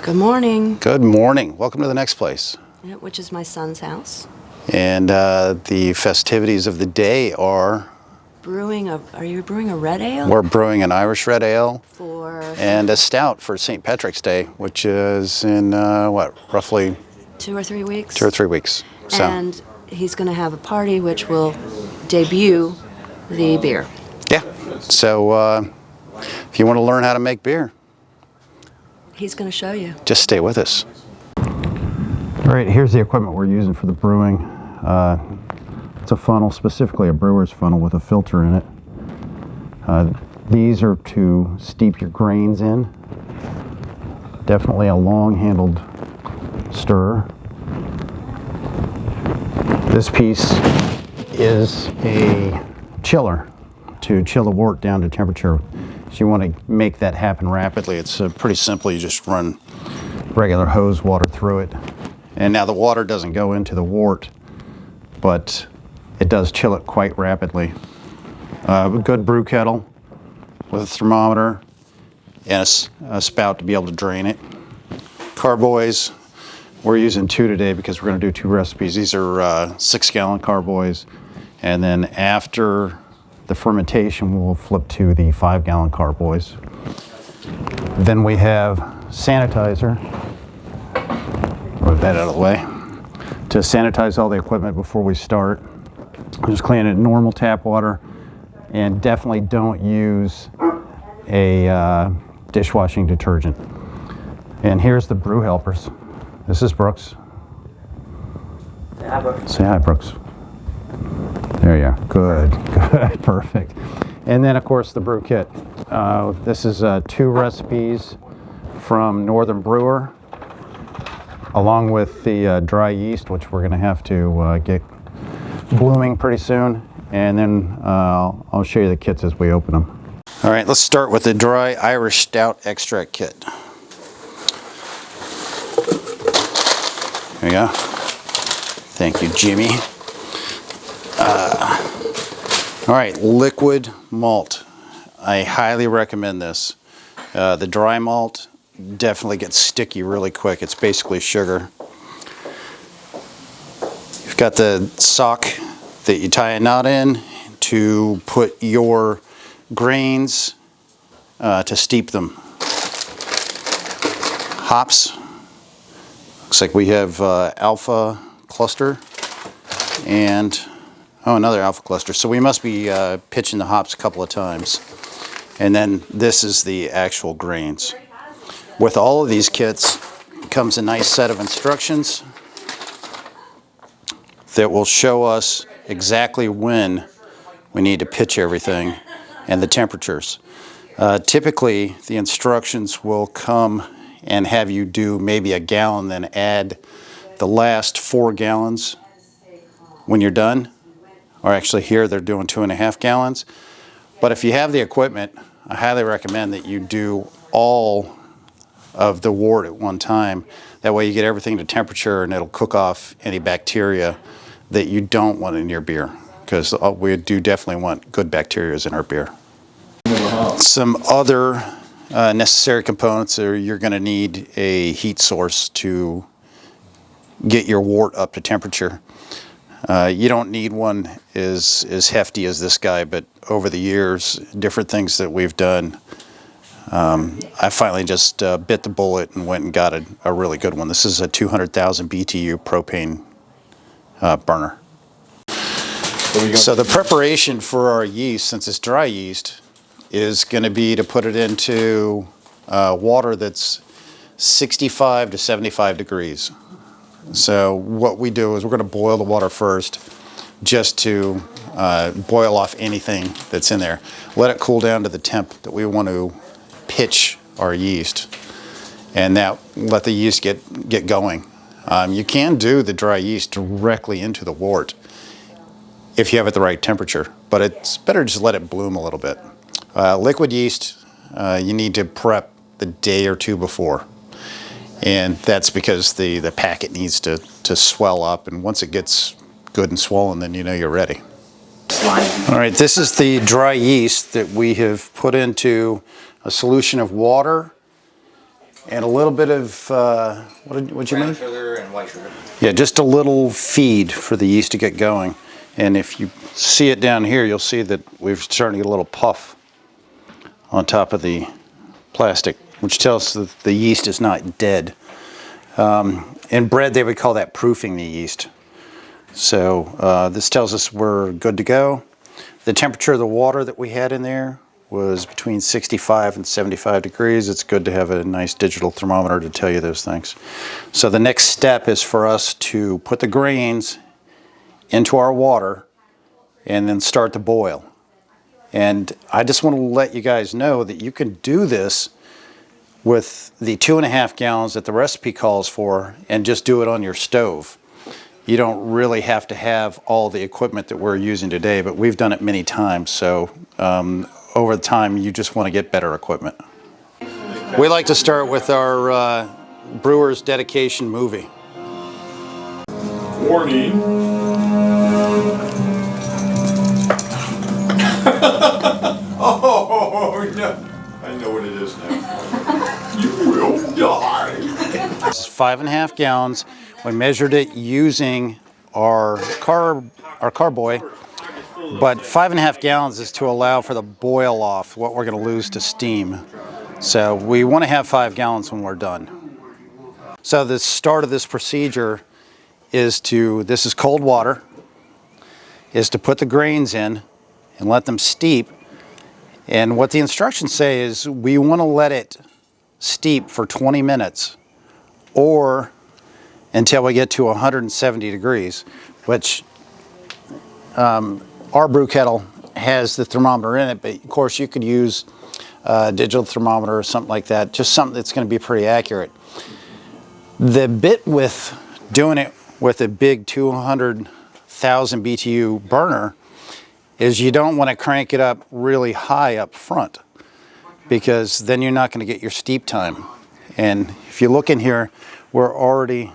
Good morning. Good morning. Welcome to the next place. Which is my son's house. And the festivities of the day are... Are you brewing a red ale? We're brewing an Irish red ale. And a stout for St. Patrick's Day, which is in, roughly... 2 or 3 weeks? 2 or 3 weeks. So. And he's going to have a party which will debut the beer. Yeah. So if you want to learn how to make beer, he's going to show you. Just stay with us. All right, here's the equipment we're using for the brewing. It's a funnel, specifically a brewer's funnel with a filter in it. These are to steep your grains in. Definitely a long-handled stirrer. This piece is a chiller to chill the wort down to temperature. So you want to make that happen rapidly. It's pretty simple. You just run regular hose water through it. And now the water doesn't go into the wort, but it does chill it quite rapidly. A good brew kettle with a thermometer and a spout to be able to drain it. Carboys, we're using 2 today because we're going to do 2 recipes. These are 6-gallon carboys, and then after the fermentation we'll flip to the 5-gallon carboys. Then we have sanitizer. Move that out of the way. To sanitize all the equipment before we start, just clean it in normal tap water, and definitely don't use a dishwashing detergent. And here's the brew helpers. This is Brooks. Hi, Brooks. Say hi, Brooks. There you are. Good, good, perfect. And then, of course, the brew kit. This is 2 recipes from Northern Brewer, along with the dry yeast, which we're going to have to get blooming pretty soon. And then I'll show you the kits as we open them. All right, let's start with the dry Irish Stout extract kit. There you go. Thank you, Jimmy. All right, liquid malt. I highly recommend this. The dry malt definitely gets sticky really quick. It's basically sugar. You've got the sock that you tie a knot in to put your grains to steep them. Hops. Looks like we have alpha cluster and another alpha cluster. So we must be pitching the hops a couple of times. And then this is the actual grains. With all of these kits comes a nice set of instructions that will show us exactly when we need to pitch everything and the temperatures. Typically, the instructions will come and have you do maybe a gallon, then add the last 4 gallons when you're done. Or actually here they're doing 2.5 gallons. But if you have the equipment, I highly recommend that you do all of the wort at one time. That way you get everything to temperature and it'll cook off any bacteria that you don't want in your beer. Because we do definitely want good bacteria in our beer. Some other necessary components are you're going to need a heat source to get your wort up to temperature. You don't need one as hefty as this guy, but over the years, different things that we've done, I finally just bit the bullet and went and got a really good one. This is a 200,000 BTU propane burner. So the preparation for our yeast, since it's dry yeast, is going to be to put it into water that's 65 to 75 degrees. So what we do is we're going to boil the water first just to boil off anything that's in there. Let it cool down to the temp that we want to pitch our yeast, and that let the yeast get going. You can do the dry yeast directly into the wort if you have it the right temperature, but it's better to just let it bloom a little bit. Liquid yeast, you need to prep the day or 2 before. And that's because the packet needs to swell up, and once it gets good and swollen, then you know you're ready. All right, this is the dry yeast that we have put into a solution of water and a little bit of, what'd you Brown make? sugar and white sugar. Yeah, just a little feed for the yeast to get going. And if you see it down here, you'll see that we're starting to get a little puff on top of the plastic, which tells us that the yeast is not dead. In bread, they would call that proofing the yeast. So this tells us we're good to go. The temperature of the water that we had in there was between 65 and 75 degrees. It's good to have a nice digital thermometer to tell you those things. So the next step is for us to put the grains into our water and then start to boil. And I just want to let you guys know that you can do this with the 2.5 gallons that the recipe calls for and just do it on your stove. You don't really have to have all the equipment that we're using today, but we've done it many times, so over the time you just want to get better equipment. We like to start with our brewer's dedication movie. Warning. Oh, no. I know what it is now. You will die. This is 5.5 gallons. We measured it using our carboy, but 5.5 gallons is to allow for the boil off, what we're going to lose to steam. So we want to have 5 gallons when we're done. So the start of this procedure is this is cold water, is to put the grains in and let them steep. And what the instructions say is we want to let it steep for 20 minutes or until we get to 170 degrees, which our brew kettle has the thermometer in it, but of course you could use a digital thermometer or something like that, just something that's going to be pretty accurate. The bit with doing it with a big 200,000 BTU burner is you don't want to crank it up really high up front, because then you're not going to get your steep time. And if you look in here, we're already,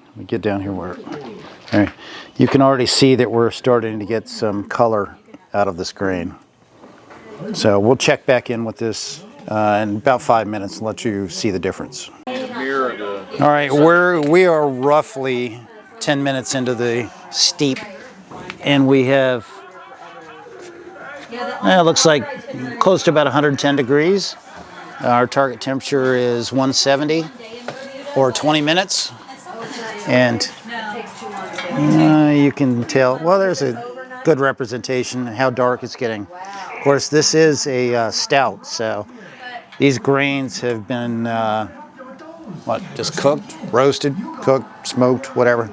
let me get down here where, all right, you can already see that we're starting to get some color out of this grain. So we'll check back in with this in about 5 minutes and let you see the difference. All right, we are roughly 10 minutes into the steep, and we have, it looks like close to about 110 degrees. Our target temperature is 170 or 20 minutes. And you can tell, well, there's a good representation how dark it's getting. Of course, this is a stout, so these grains have been, just cooked, roasted, cooked, smoked, whatever,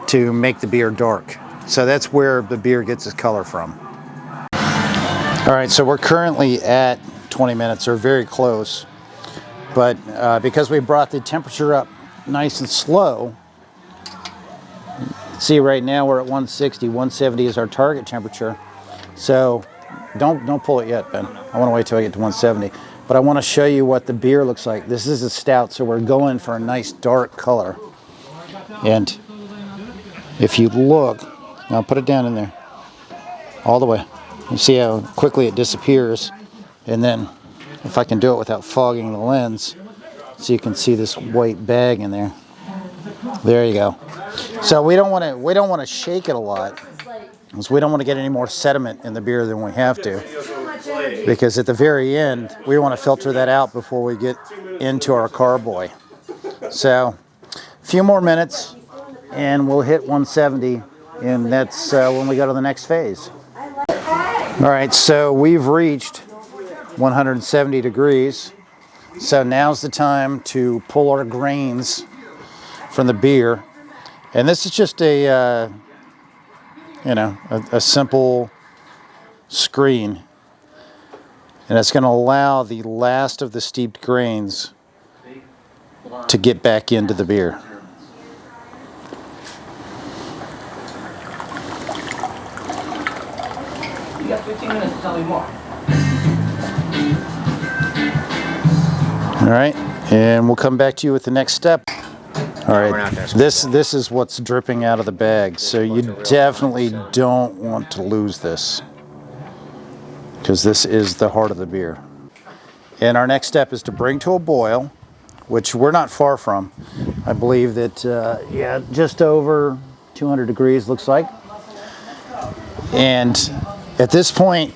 to make the beer dark. So that's where the beer gets its color from. All right, so we're currently at 20 minutes, or very close. But because we brought the temperature up nice and slow, see right now we're at 160, 170 is our target temperature. So don't pull it yet, Ben. I want to wait till I get to 170. But I want to show you what the beer looks like. This is a stout, so we're going for a nice dark color. And if you look, I'll put it down in there, all the way. You see how quickly it disappears. And then if I can do it without fogging the lens, so you can see this white bag in there. There you go. So we don't want to shake it a lot, because we don't want to get any more sediment in the beer than we have to. Because at the very end, we want to filter that out before we get into our carboy. So a few more minutes and we'll hit 170, and that's when we go to the next phase. All right, so we've reached 170 degrees. So now's the time to pull our grains from the beer. And this is just a simple screen. And it's going to allow the last of the steeped grains to get back into the beer. You got 15 minutes to tell me more. All right, and we'll come back to you with the next step. All right, this is what's dripping out of the bag, so you definitely don't want to lose this, because this is the heart of the beer. And our next step is to bring to a boil which we're not far from. I believe that, yeah, just over 200 degrees looks like. And at this point,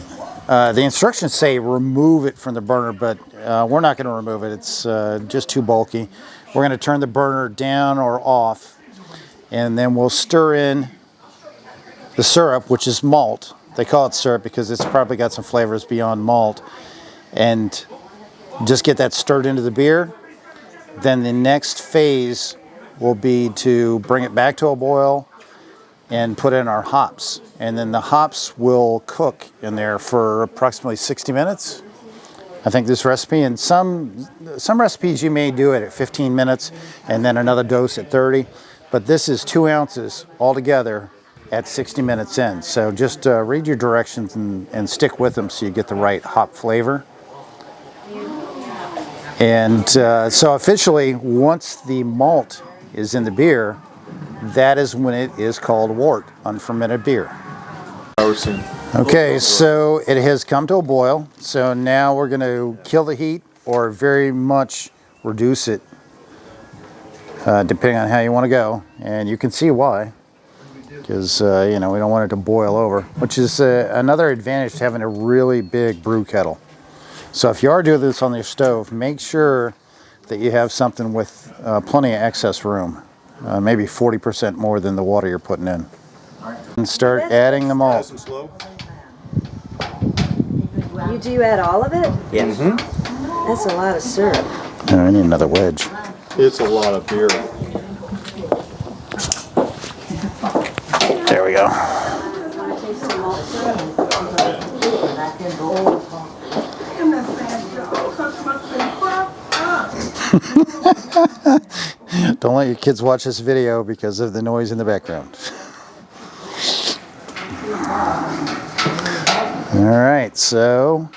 the instructions say remove it from the burner, but we're not going to remove it. It's just too bulky. We're going to turn the burner down or off, and then we'll stir in the syrup, which is malt. They call it syrup because it's probably got some flavors beyond malt. And just get that stirred into the beer. Then the next phase will be to bring it back to a boil and put in our hops. And then the hops will cook in there for approximately 60 minutes. I think this recipe, and some recipes you may do it at 15 minutes and then another dose at 30. But this is 2 ounces altogether at 60 minutes in. So just read your directions and stick with them so you get the right hop flavor. And so officially, once the malt is in the beer, that is when it is called wort, unfermented beer. Okay, so it has come to a boil. So now we're going to kill the heat or very much reduce it, depending on how you want to go. And you can see why. Because, you know, we don't want it to boil over, which is another advantage to having a really big brew kettle. So if you are doing this on your stove, make sure that you have something with plenty of excess room, maybe 40% more than the water you're putting in. And start adding the malt. Do you add all of it? Yes. That's a lot of syrup. Oh, I need another wedge. It's a lot of beer. There we go. Don't let your kids watch this video because of the noise in the background. All right, so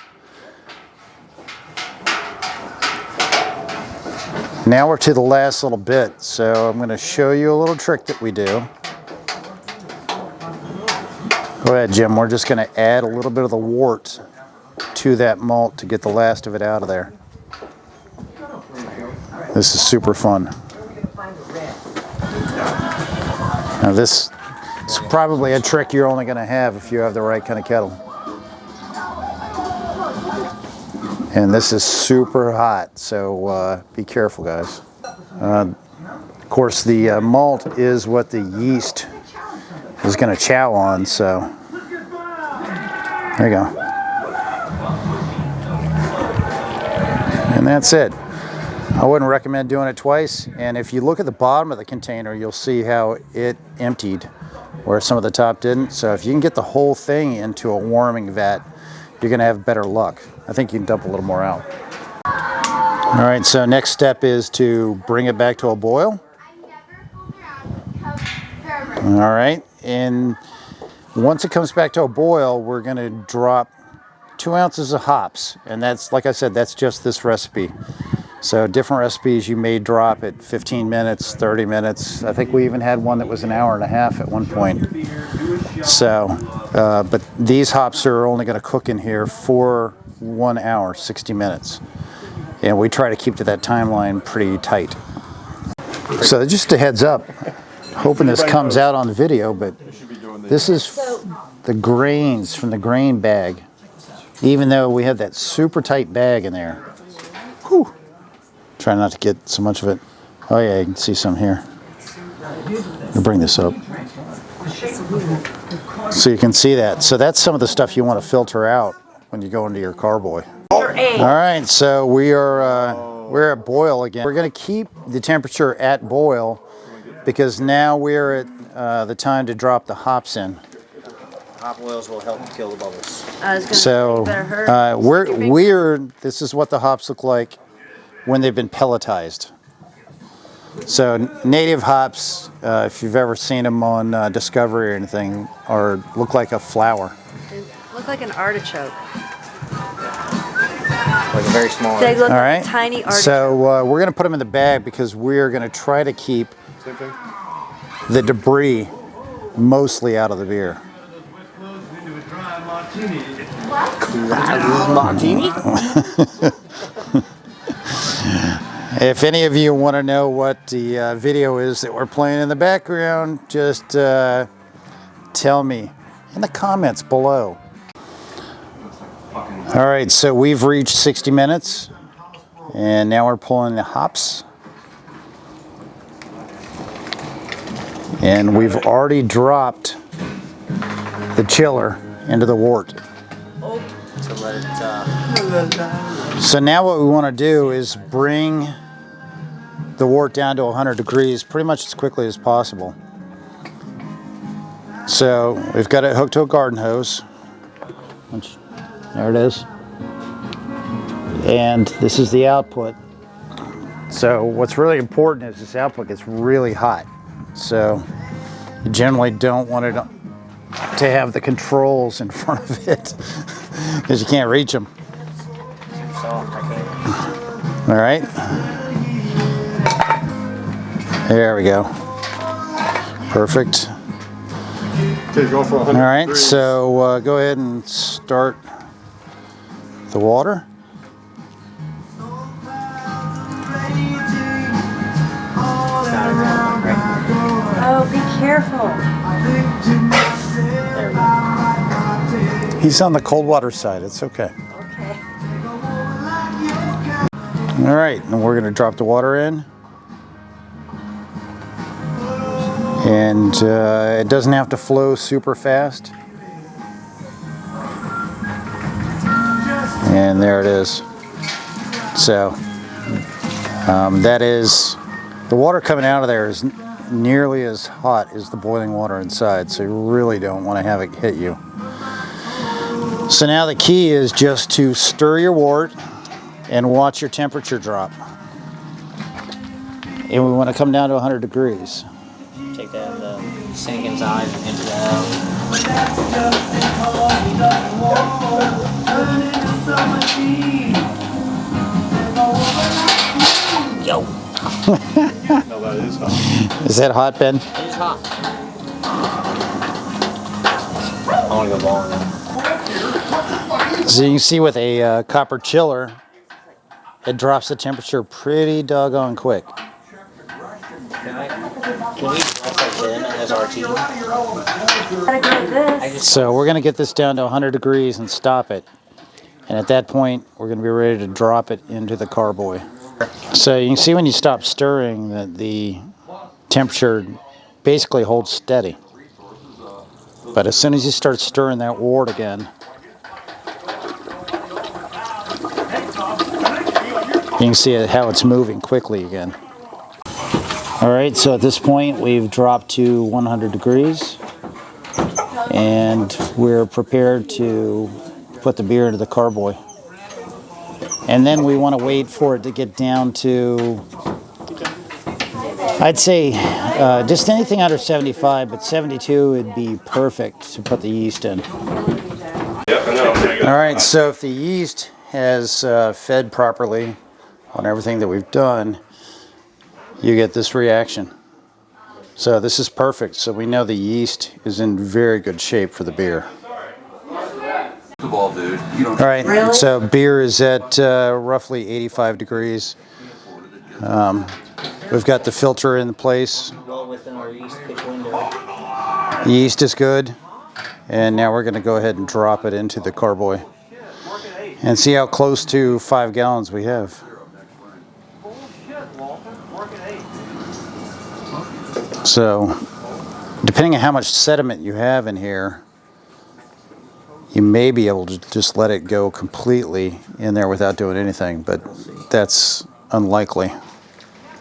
now we're to the last little bit. So I'm going to show you a little trick that we do. Go ahead, Jim. We're just going to add a little bit of the wort to that malt to get the last of it out of there. This is super fun. Now this is probably a trick you're only going to have if you have the right kind of kettle. And this is super hot, so be careful, guys. Of course, the malt is what the yeast is going to chow on, so there you go. And that's it. I wouldn't recommend doing it twice, and if you look at the bottom of the container, you'll see how it emptied where some of the top didn't. So if you can get the whole thing into a warming vat, you're going to have better luck. I think you can dump a little more out. All right, so next step is to bring it back to a boil. All right, and once it comes back to a boil, we're going to drop 2 ounces of hops, and that's, like I said, that's just this recipe. So different recipes you may drop at 15 minutes, 30 minutes. I think we even had one that was an hour and a half at one point. So, but these hops are only going to cook in here for 1 hour, 60 minutes. And we try to keep to that timeline pretty tight. So just a heads up, hoping this comes out on video, but this is the grains from the grain bag. Even though we have that super tight bag in there. Whew. Try not to get so much of it. Oh yeah, you can see some here. I'll bring this up. So you can see that. So that's some of the stuff you want to filter out when you go into your carboy. All right, so we're at boil again. We're going to keep the temperature at boil because now we're at the time to drop the hops in. Hop oils will help kill the bubbles. I was gonna So this is what the hops look like when they've been pelletized. So native hops, if you've ever seen them on Discovery or anything, look like a flower. They look like an artichoke. Like a very small. They look All like right. a tiny artichoke. So we're going to put them in the bag because we're going to try to keep the debris mostly out of the beer. Martini? If any of you want to know what the video is that we're playing in the background, just tell me in the comments below. All right, so we've reached 60 minutes, and now we're pulling the hops. And we've already dropped the chiller into the wort. To let it, So now what we want to do is bring the wort down to 100 degrees pretty much as quickly as possible. So we've got it hooked to a garden hose. Which, there it is. And this is the output. So what's really important is this output gets really hot. So you generally don't want it to have the controls in front of it because you can't reach them. soft, I can't. All right. There we go. Perfect. Okay, go for 100 All right, degrees. so go ahead and start the water. Oh, be careful. There we go. He's on the cold water side. It's okay. Okay. All right, and we're going to drop the water in. And it doesn't have to flow super fast. And there it is. So that is, the water coming out of there is nearly as hot as the boiling water inside, so you really don't want to have it hit you. So now the key is just to stir your wort and watch your temperature drop. And we want to come down to 100 degrees. Take that sink inside and empty that out. Yo, No, that is hot. Is that hot, Ben? it's hot. I want to go ball now. So you can see with a copper chiller, it drops the temperature pretty doggone quick. Can we dress like Ben as our team? Gotta go this. So we're going to get this down to 100 degrees and stop it. And at that point, we're going to be ready to drop it into the carboy. So you can see when you stop stirring that the temperature basically holds steady. But as soon as you start stirring that wort again, you can see how it's moving quickly again. All right, so at this point we've dropped to 100 degrees and we're prepared to put the beer into the carboy. And then we want to wait for it to get down to, I'd say just anything under 75, but 72 would be perfect to put the yeast in. All right, so if the yeast has fed properly on everything that we've done, you get this reaction. So this is perfect. So we know the yeast is in very good shape for the beer. All right, Really? so beer is at roughly 85 degrees. We've got the filter in place. Well within our yeast pitch window. The yeast is good. And now we're going to go ahead and drop it into the carboy. And see how close to 5 gallons we have. So, depending on how much sediment you have in here, you may be able to just let it go completely in there without doing anything, but that's unlikely.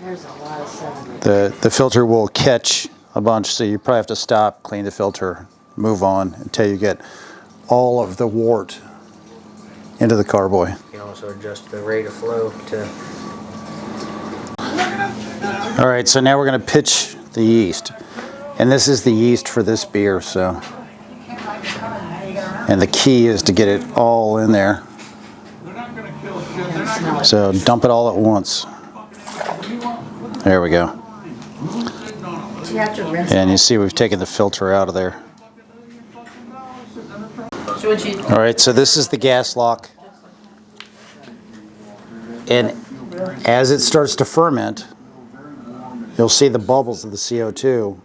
There's a lot of sediment. The filter will catch a bunch, so you probably have to stop, clean the filter, move on until you get all of the wort into the carboy. You can also adjust the rate of flow to. All right, so now we're going to pitch the yeast. And this is the yeast for this beer, so. And the key is to get it all in there. So dump it all at once. There we go. Do you have to rinse And you see we've taken the filter out of there. All right, so this is the gas lock. And As it starts to ferment, you'll see the bubbles of the CO2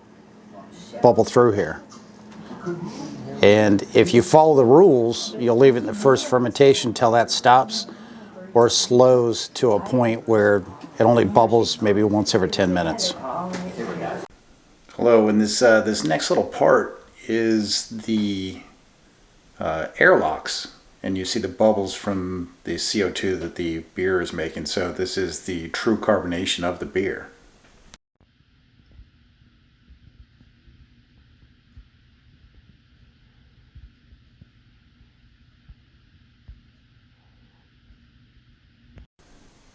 bubble through here. And if you follow the rules, you'll leave it in the first fermentation till that stops or slows to a point where it only bubbles maybe once every 10 minutes. Hello, and this next little part is the airlocks, and you see the bubbles from the CO2 that the beer is making. So this is the true carbonation of the beer.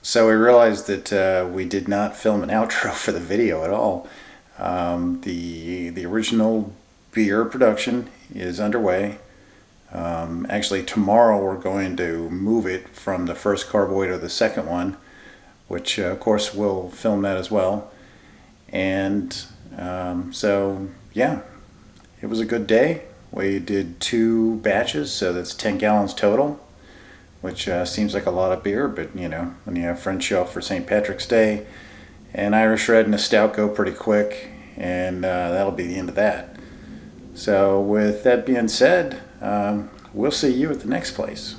So we realized that we did not film an outro for the video at all. The original beer production is underway. Actually, tomorrow we're going to move it from the first carboy to the second one, which of course we'll film that as well. And so yeah, it was a good day. We did 2 batches, so that's 10 gallons total, which seems like a lot of beer, but you know, when you have friends show up for St. Patrick's Day, an Irish Red and a stout go pretty quick, and that'll be the end of that. So with that being said, we'll see you at the next place.